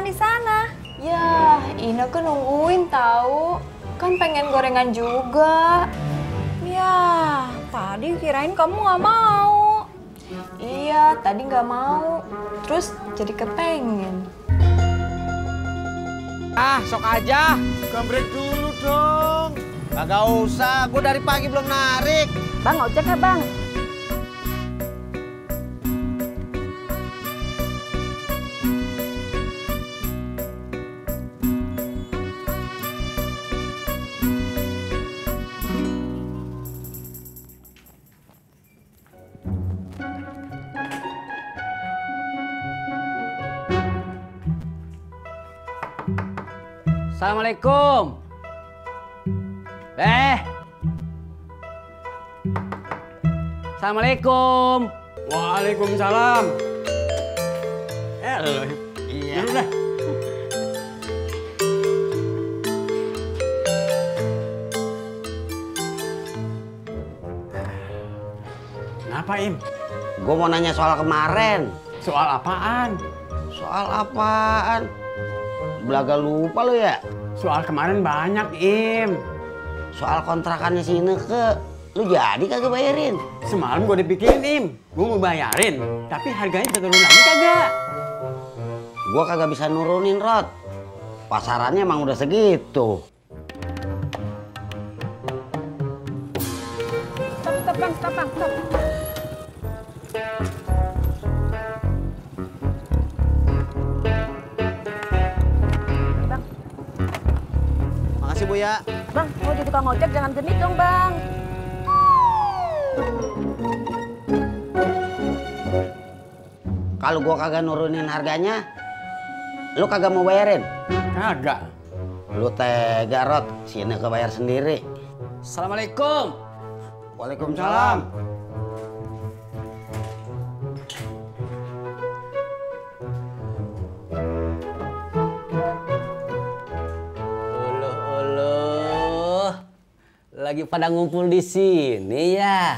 di sana? Ya, Ineke nungguin tahu. Kan pengen gorengan juga. Ya, tadi kirain kamu nggak mau. Iya, tadi nggak mau. Terus jadi kepengen. Ah, sok aja. Gambreng dulu dong. Kagak usah, gue dari pagi belum narik. Bang, ojek ya bang? Assalamualaikum. Assalamualaikum. Waalaikumsalam. Iya. Udah. Kenapa, Im? Gue mau nanya soal kemarin. Soal apaan? Soal apaan? Belaga lupa lo ya? Soal kemarin banyak, Im. Soal kontrakannya si Ineke. Lu jadi kagak bayarin? Semalam gue dipikirin, Im. Gue mau bayarin, tapi harganya bisa turun lagi kagak? Gue kagak bisa nurunin, Rod. Pasarannya emang udah segitu. Stop bang, stop bang, stop. Makasih, Bu ya. Bang, mau jadi tukang ojek jangan genit dong bang. Kalau gua kagak nurunin harganya, lu kagak mau bayarin? Kagak. Lu tega, Rod. Si Ineke bayar sendiri. Assalamualaikum. Waalaikumsalam. Uluh. Lagi pada ngumpul di sini ya.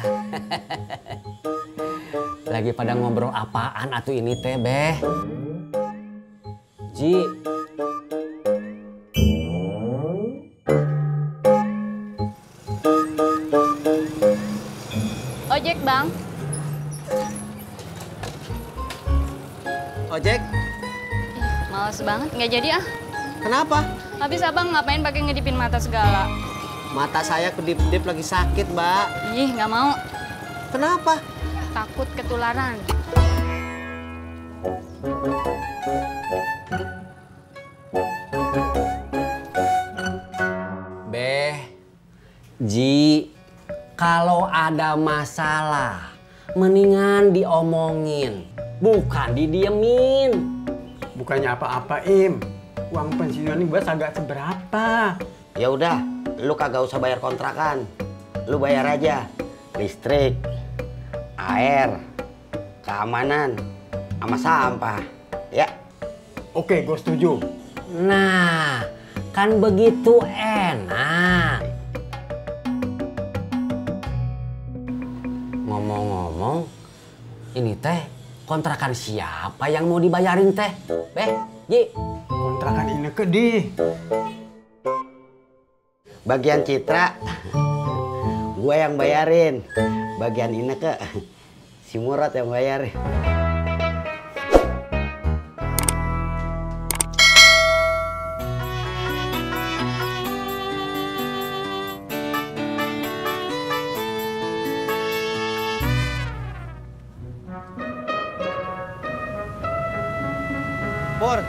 Lagi pada ngobrol apaan atuh ini teh, Beh? Ji. Ojek, Bang. Ojek? Males banget, nggak jadi ah. Kenapa? Habis abang ngapain pakai ngedipin mata segala? Mata saya kedip-dip lagi sakit, Mbak. Ih, nggak mau. Kenapa? Takut ketularan. Beh, Ji, kalau ada masalah, mendingan diomongin, bukan didiemin. Bukannya apa-apa, Im. Uang pensiun ini buat agak seberapa. Ya udah, lu kagak usah bayar kontrakan. Lu bayar aja listrik, air, keamanan, sama sampah. Ya. Oke, gue setuju. Nah, kan begitu enak. Ngomong-ngomong, ini teh kontrakan siapa yang mau dibayarin teh? Beh, Ji. Kontrakan Ineke di. Bagian Citra, gue yang bayarin. Bagian Ineke, si Murad yang bayarin. Pur,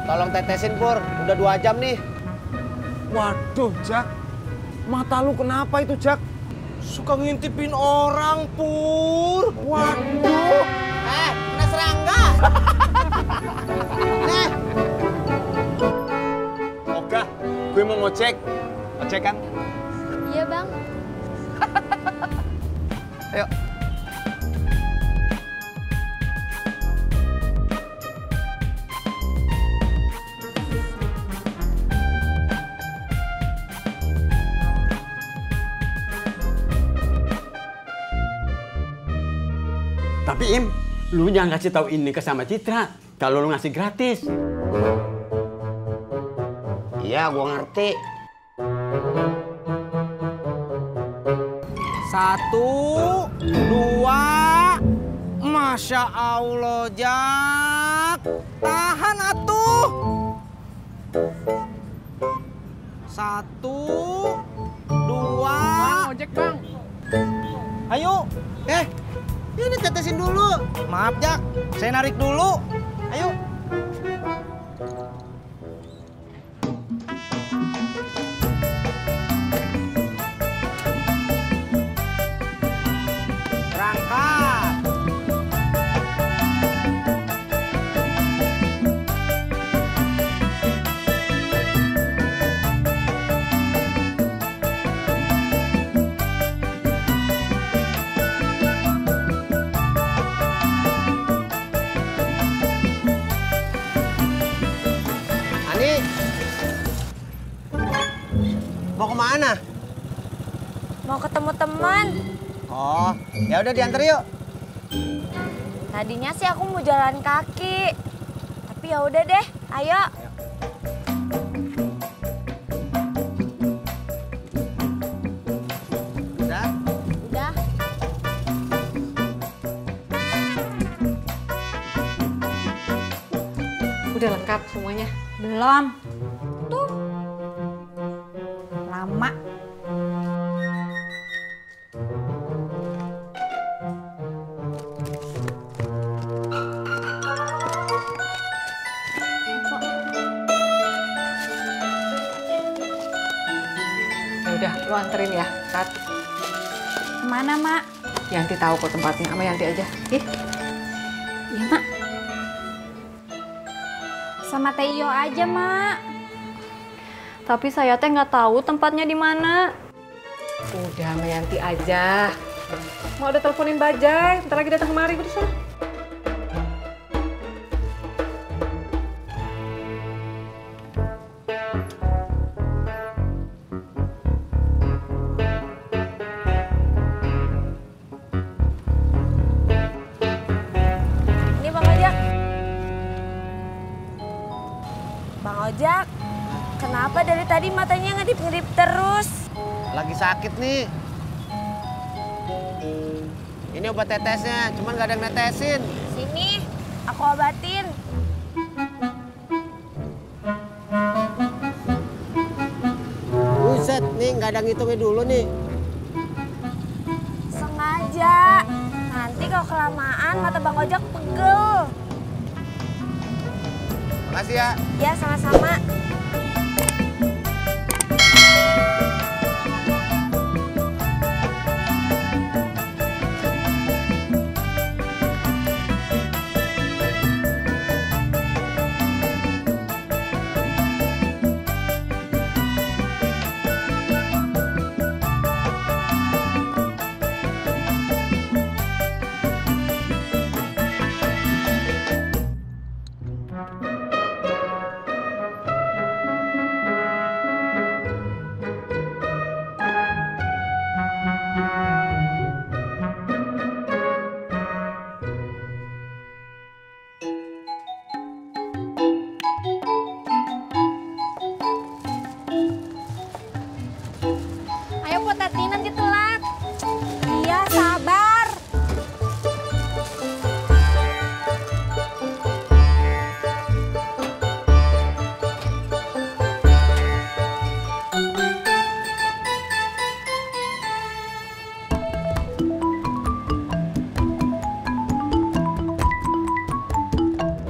tolong tetesin Pur, udah 2 jam nih. Waduh, Jak. Mata lu kenapa itu, Jak? Suka ngintipin orang, Pur. Waduh. Kena serangga. Nih. Oke, gue mau ngecek. Ngecek kan? Iya, Bang. Ayo. Tapi Im, Lu jangan kasih tahu ini ke sama Citra. Kalau lu ngasih gratis. Iya, gua ngerti. 1, 2. Masya Allah, Jak. Tahan atuh. 1, 2. Bang, ojek bang. Ayo. Ini tetesin dulu. Maaf, Jak. Saya narik dulu. Ayo. Berangkat. Ani, mau kemana? Mau ketemu teman. Oh, ya udah diantar yuk. Tadinya sih aku mau jalan kaki. Tapi ya udah deh, ayo. Udah. Udah. Udah lengkap semuanya. Belum. Tuh. Lama. Ya udah, lu anterin ya, Tat. Kemana, Mak? Yanti tahu kok tempatnya, sama Yanti aja. Ih, Iya, Mak. Sama Teh Iyo aja, Mak. Tapi saya teh nggak tahu tempatnya di mana. udah sama Yanti aja. Mau ada teleponin Bajai, ntar lagi datang kemari, udah sana. Ini Bang Ojak. Bang Ojak, kenapa dari tadi matanya ngedip-ngedip terus? Lagi sakit nih. Ini obat tetesnya, cuman gak ada yang netesin. Sini, aku obatin. Buset, nih gak ada ngitungnya dulu nih. Sengaja. Nanti kalau kelamaan mata Bang Ojak pegel. Makasih ya. Ya, sama-sama. Ayo Bu Tati, nanti telat. Iya, sabar.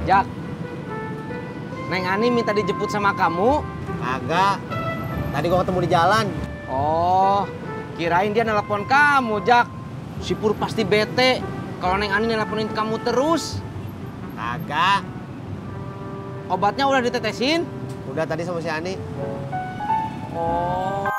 Jak, Neng Ani minta dijemput sama kamu? Kagak. Tadi gua ketemu di jalan. Oh, kirain dia nelpon kamu, Jak. Si Pur pasti bete kalau Neng Ani nelponin kamu terus. Kagak. Obatnya udah ditetesin? Udah tadi sama si Ani. Oh.